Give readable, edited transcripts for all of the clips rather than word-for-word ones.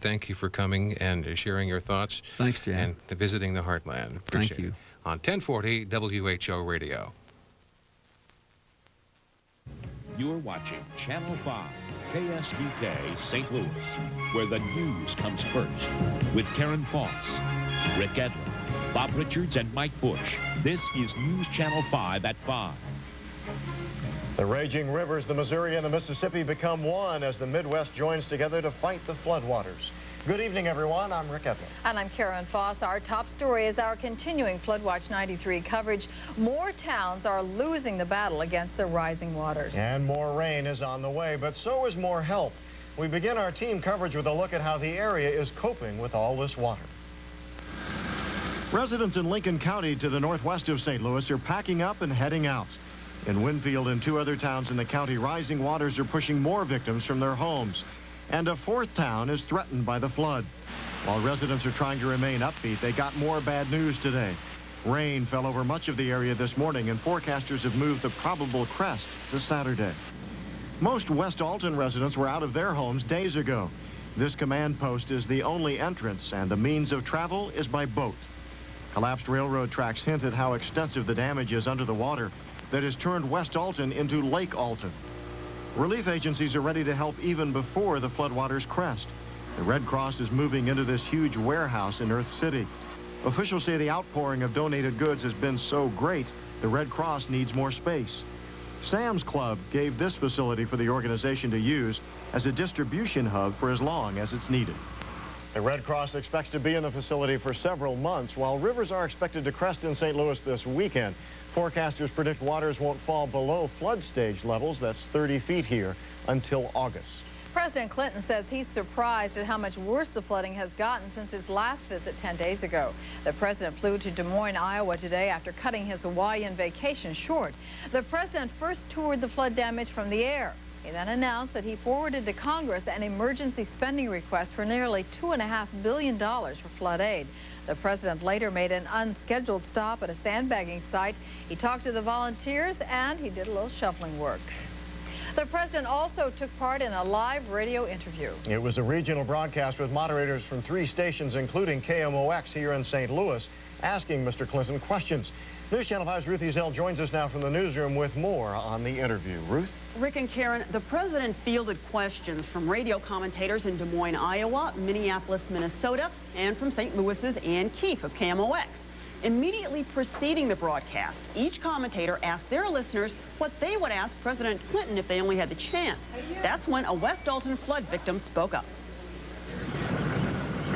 Thank you for coming and sharing your thoughts. Thanks, Jan. And visiting the Heartland. Appreciate Thank you. It. On 1040 WHO Radio. You're watching Channel 5, KSDK St. Louis, where the news comes first. With Karen Foss, Rick Edlund, Bob Richards, and Mike Bush. This is News Channel 5 at 5. The raging rivers, the Missouri and the Mississippi, become one as the Midwest joins together to fight the floodwaters. Good evening, everyone. I'm Rick Edlund. And I'm Karen Foss. Our top story is our continuing Floodwatch 93 coverage. More towns are losing the battle against the rising waters. And more rain is on the way, but so is more help. We begin our team coverage with a look at how the area is coping with all this water. Residents in Lincoln County to the northwest of St. Louis are packing up and heading out. In Winfield and 2 other towns in the county, rising waters are pushing more victims from their homes. And a 4th town is threatened by the flood. While residents are trying to remain upbeat, they got more bad news today. Rain fell over much of the area this morning, and forecasters have moved the probable crest to Saturday. Most West Alton residents were out of their homes days ago. This command post is the only entrance, and the means of travel is by boat. Collapsed railroad tracks hint at how extensive the damage is under the water that has turned West Alton into Lake Alton. Relief agencies are ready to help even before the floodwaters crest. The Red Cross is moving into this huge warehouse in Earth City. Officials say the outpouring of donated goods has been so great, the Red Cross needs more space. Sam's Club gave this facility for the organization to use as a distribution hub for as long as it's needed. The Red Cross expects to be in the facility for several months, while rivers are expected to crest in St. Louis this weekend. Forecasters predict waters won't fall below flood stage levels, that's 30 feet here, until August. President Clinton says he's surprised at how much worse the flooding has gotten since his last visit 10 days ago. The president flew to Des Moines, Iowa today after cutting his Hawaiian vacation short. The president first toured the flood damage from the air. He then announced that he forwarded to Congress an emergency spending request for nearly $2.5 billion for flood aid. The president later made an unscheduled stop at a sandbagging site. He talked to the volunteers and he did a little shoveling work. The president also took part in a live radio interview. It was a regional broadcast with moderators from 3 stations, including KMOX here in St. Louis, asking Mr. Clinton questions. News Channel 5's Ruth Ezel joins us now from the newsroom with more on the interview. Ruth? Rick and Karen, the president fielded questions from radio commentators in Des Moines, Iowa, Minneapolis, Minnesota, and from St. Louis's Ann Keefe of KMOX. Immediately preceding the broadcast, each commentator asked their listeners what they would ask President Clinton if they only had the chance. That's when a West Alton flood victim spoke up.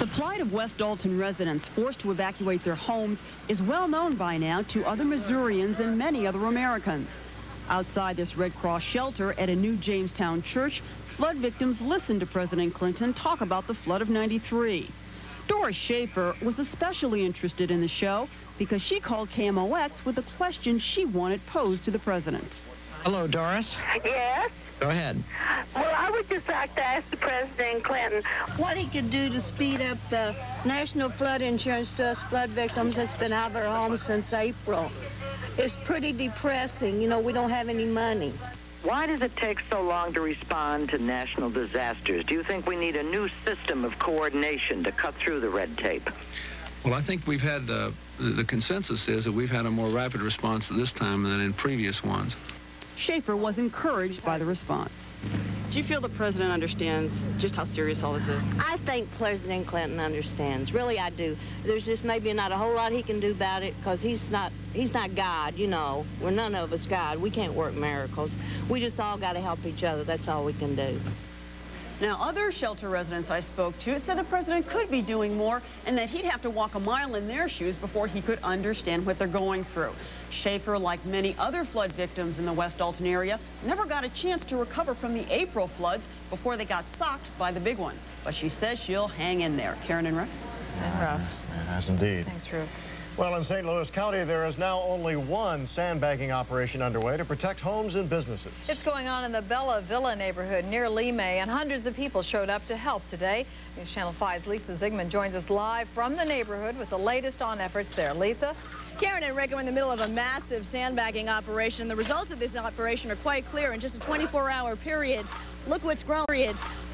The plight of West Alton residents forced to evacuate their homes is well known by now to other Missourians and many other Americans. Outside this Red Cross shelter at a new Jamestown church, flood victims listened to President Clinton talk about the flood of '93. Doris Schaefer was especially interested in the show because she called KMOX with a question she wanted posed to the president. Hello, Doris. Yes? Go ahead. Well, I would just like to ask the President Clinton what he could do to speed up the national flood insurance to us flood victims that's been out of our homes since April. It's pretty depressing. You know, we don't have any money. Why does it take so long to respond to national disasters? Do you think we need a new system of coordination to cut through the red tape? Well, I think we've had, the consensus is that we've had a more rapid response this time than in previous ones. Schaefer was encouraged by the response. Do you feel the president understands just how serious all this is? I think President Clinton understands. Really, I do. There's just maybe not a whole lot he can do about it because he's not God, you know. We're none of us God. We can't work miracles. We just all got to help each other. That's all we can do. Now, other shelter residents I spoke to said the president could be doing more and that he'd have to walk a mile in their shoes before he could understand what they're going through. Schaefer, like many other flood victims in the West Alton area, never got a chance to recover from the April floods before they got socked by the big one. But she says she'll hang in there. Karen and Rick? It's been rough. It has indeed. Thanks, Ruth. Well, in St. Louis County, there is now only one sandbagging operation underway to protect homes and businesses. It's going on in the Bella Villa neighborhood near Lee May, and hundreds of people showed up to help today. News Channel 5's Lisa Zigman joins us live from the neighborhood with the latest on efforts there. Lisa? Karen and Rick are in the middle of a massive sandbagging operation. The results of this operation are quite clear. In just a 24-hour period, look what's grown.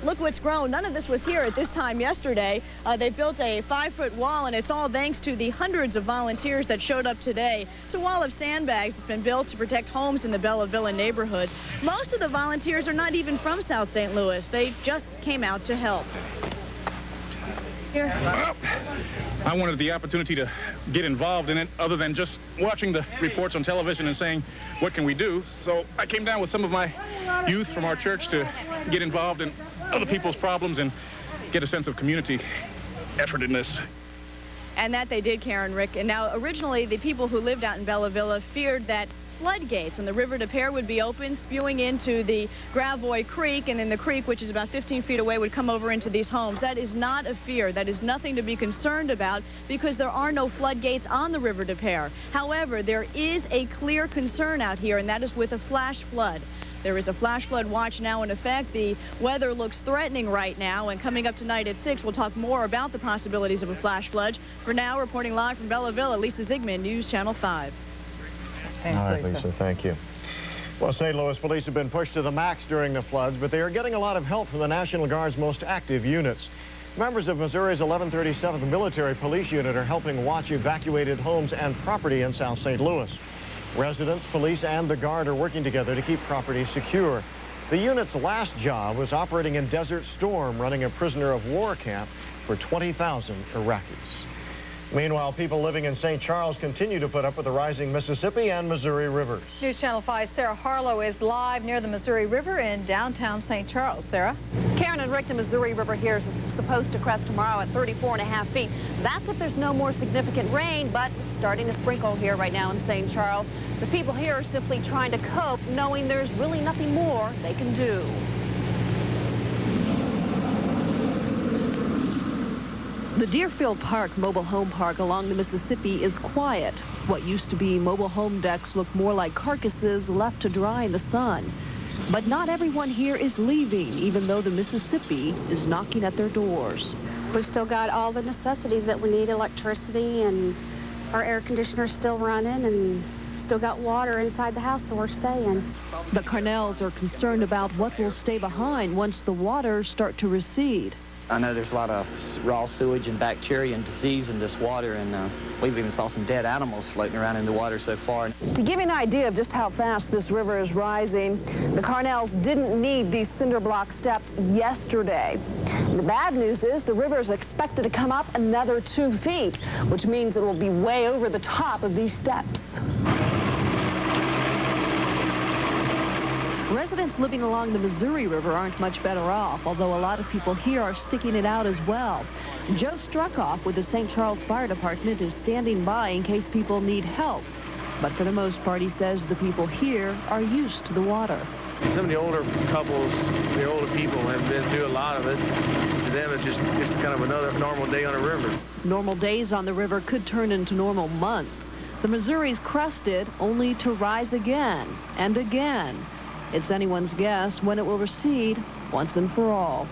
look what's grown. None of this was here at this time yesterday. They built a 5-foot wall, and it's all thanks to the hundreds of volunteers that showed up today. It's a wall of sandbags that's been built to protect homes in the Bella Villa neighborhood. Most of the volunteers are not even from South St. Louis. They just came out to help. Here. Well, I wanted the opportunity to get involved in it other than just watching the reports on television and saying, what can we do? So I came down with some of my youth from our church to get involved in other people's problems and get a sense of community effort in this. And that they did, Karen, Rick. And now, originally, the people who lived out in Bella Villa feared that floodgates and the River de Pere would be open, spewing into the Gravois Creek, and then the creek, which is about 15 feet away, would come over into these homes. That is not a fear. That is nothing to be concerned about because there are no floodgates on the River de Pere. However, there is a clear concern out here, and that is with a flash flood. There is a flash flood watch now in effect. The weather looks threatening right now, and coming up tonight at 6, we'll talk more about the possibilities of a flash flood. For now, reporting live from Bella Villa, Lisa Zigman, News Channel 5. Thanks, All right, Lisa, thank you. Well, St. Louis police have been pushed to the max during the floods, but they are getting a lot of help from the National Guard's most active units. Members of Missouri's 1137th Military Police Unit are helping watch evacuated homes and property in South St. Louis. Residents, police, and the Guard are working together to keep property secure. The unit's last job was operating in Desert Storm, running a prisoner of war camp for 20,000 Iraqis. Meanwhile, people living in St. Charles continue to put up with the rising Mississippi and Missouri rivers. News Channel 5's Sarah Harlow is live near the Missouri River in downtown St. Charles. Sarah? Karen and Rick, the Missouri River here is supposed to crest tomorrow at 34.5 feet. That's if there's no more significant rain, but it's starting to sprinkle here right now in St. Charles. The people here are simply trying to cope, knowing there's really nothing more they can do. The Deerfield Park mobile home park along the Mississippi is quiet. What used to be mobile home decks look more like carcasses left to dry in the sun. But not everyone here is leaving, even though the Mississippi is knocking at their doors. We've still got all the necessities that we need, electricity, and our air conditioner's still running, and still got water inside the house, so we're staying. The Carnells are concerned about what will stay behind once the waters start to recede. I know there's a lot of raw sewage and bacteria and disease in this water, and we've even saw some dead animals floating around in the water so far. To give you an idea of just how fast this river is rising, the Carnells didn't need these cinder block steps yesterday. The bad news is the river is expected to come up another 2 feet, which means it will be way over the top of these steps. Residents living along the Missouri River aren't much better off, although a lot of people here are sticking it out as well. Joe Struckoff with the St. Charles Fire Department is standing by in case people need help. But for the most part, he says the people here are used to the water. Some of the older couples, the older people have been through a lot of it. To them, it's just kind of another normal day on a river. Normal days on the river could turn into normal months. The Missouri's crested only to rise again and again. It's anyone's guess when it will recede once and for all.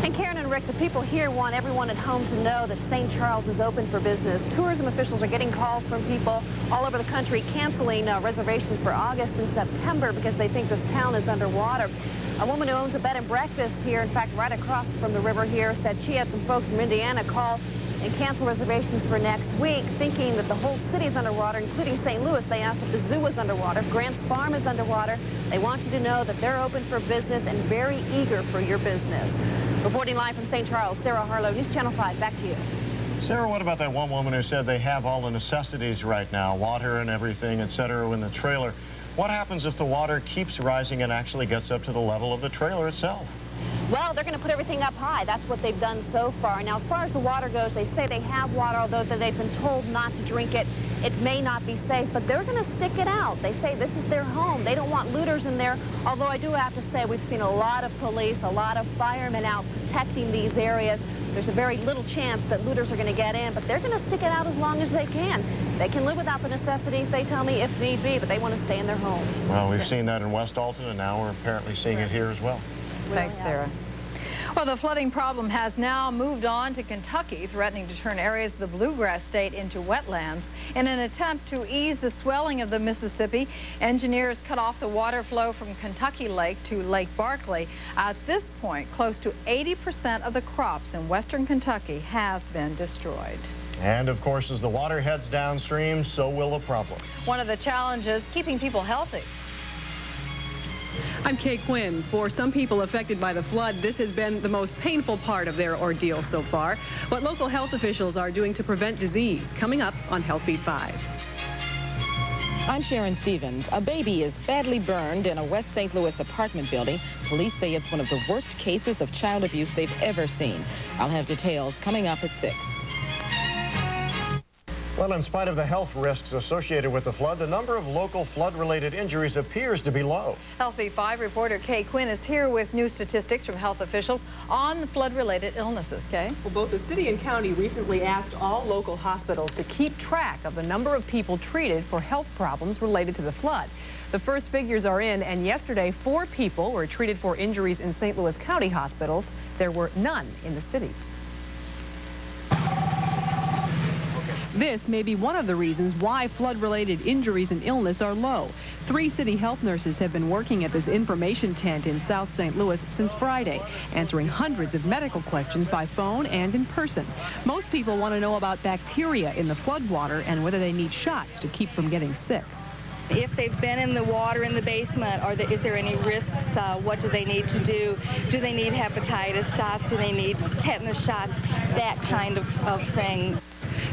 And Karen and Rick, the people here want everyone at home to know that St. Charles is open for business. Tourism officials are getting calls from people all over the country canceling reservations for August and September because they think this town is underwater. A woman who owns a bed and breakfast here, in fact, right across from the river here, said she had some folks from Indiana call and cancel reservations for next week, thinking that the whole city's underwater, including St. Louis. They asked if the zoo is underwater, if Grant's Farm is underwater. They want you to know that they're open for business and very eager for your business. Reporting live from St. Charles, Sarah Harlow, News Channel 5. Back to you. Sarah, what about that one woman who said they have all the necessities right now, water and everything, etc., in the trailer? What happens if the water keeps rising and actually gets up to the level of the trailer itself? Well, they're going to put everything up high. That's what they've done so far. Now, as far as the water goes, they say they have water, although they've been told not to drink it. It may not be safe, but they're going to stick it out. They say this is their home. They don't want looters in there, although I do have to say we've seen a lot of police, a lot of firemen out protecting these areas. There's a very little chance that looters are going to get in, but they're going to stick it out as long as they can. They can live without the necessities, they tell me, if need be, but they want to stay in their homes. Well, we've seen that in West Alton, and now we're apparently seeing it here as well. Thanks, Sarah. Well, the flooding problem has now moved on to Kentucky, threatening to turn areas of the bluegrass state into wetlands. In an attempt to ease the swelling of the Mississippi, engineers cut off the water flow from Kentucky Lake to Lake Barkley. At this point, close to 80% of the crops in western Kentucky have been destroyed. And of course, as the water heads downstream, so will the problem. One of the challenges, keeping people healthy. I'm Kay Quinn. For some people affected by the flood, this has been the most painful part of their ordeal so far. What local health officials are doing to prevent disease, coming up on Health Beat 5. I'm Sharon Stevens. A baby is badly burned in a West St. Louis apartment building. Police say it's one of the worst cases of child abuse they've ever seen. I'll have details coming up at 6. Well, in spite of the health risks associated with the flood, the number of local flood-related injuries appears to be low. Health Beat 5 reporter Kay Quinn is here with new statistics from health officials on flood-related illnesses. Kay? Well, both the city and county recently asked all local hospitals to keep track of the number of people treated for health problems related to the flood. The first figures are in, and yesterday 4 people were treated for injuries in St. Louis County hospitals. There were none in the city. This may be one of the reasons why flood-related injuries and illness are low. 3 city health nurses have been working at this information tent in South St. Louis since Friday, answering hundreds of medical questions by phone and in person. Most people want to know about bacteria in the floodwater and whether they need shots to keep from getting sick. If they've been in the water in the basement, is there any risks? What do they need to do? Do they need hepatitis shots? Do they need tetanus shots? That kind of thing.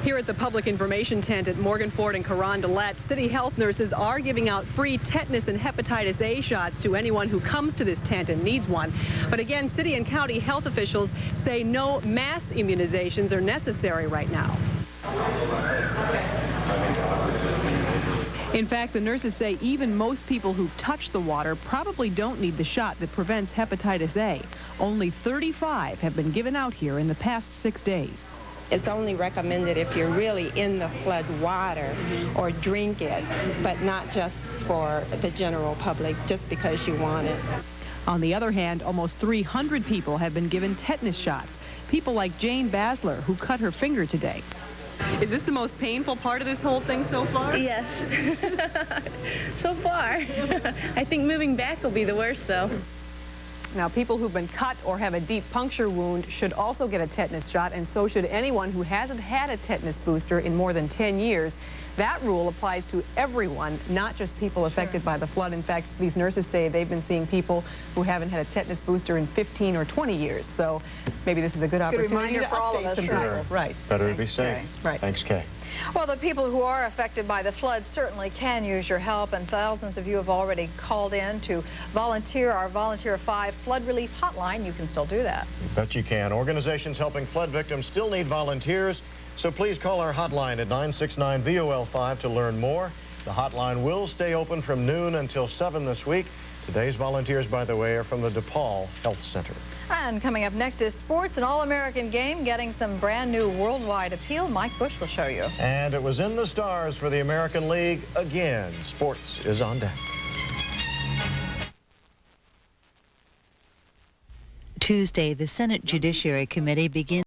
Here at the public information tent at Morganford and Carondelet, city health nurses are giving out free tetanus and hepatitis A shots to anyone who comes to this tent and needs one. But again, city and county health officials say no mass immunizations are necessary right now. In fact, the nurses say even most people who touch the water probably don't need the shot that prevents hepatitis A. Only 35 have been given out here in the past 6 days. It's only recommended if you're really in the flood water or drink it, but not just for the general public, just because you want it. On the other hand, almost 300 people have been given tetanus shots. People like Jane Basler, who cut her finger today. Is this the most painful part of this whole thing so far? Yes. So far. I think moving back will be the worst, though. Now, people who've been cut or have a deep puncture wound should also get a tetanus shot, and so should anyone who hasn't had a tetanus booster in more than 10 years. That rule applies to everyone, not just people affected by the flood. In fact, these nurses say they've been seeing people who haven't had a tetanus booster in 15 or 20 years. So maybe this is a good opportunity to for all of update us. some people. Right. Better to be safe. Right. Thanks, Kay. Well, the people who are affected by the flood certainly can use your help, and thousands of you have already called in to volunteer. Our Volunteer 5 flood relief hotline. You can still do that. Bet you can. Organizations helping flood victims still need volunteers, so please call our hotline at 969-VOL5 to learn more. The hotline will stay open from noon until 7 this week. Today's volunteers, by the way, are from the DePaul Health Center. And coming up next is sports, an all-American game getting some brand new worldwide appeal. Mike Bush will show you. And it was in the stars for the American League again. Sports is on deck. Tuesday, the Senate Judiciary Committee begins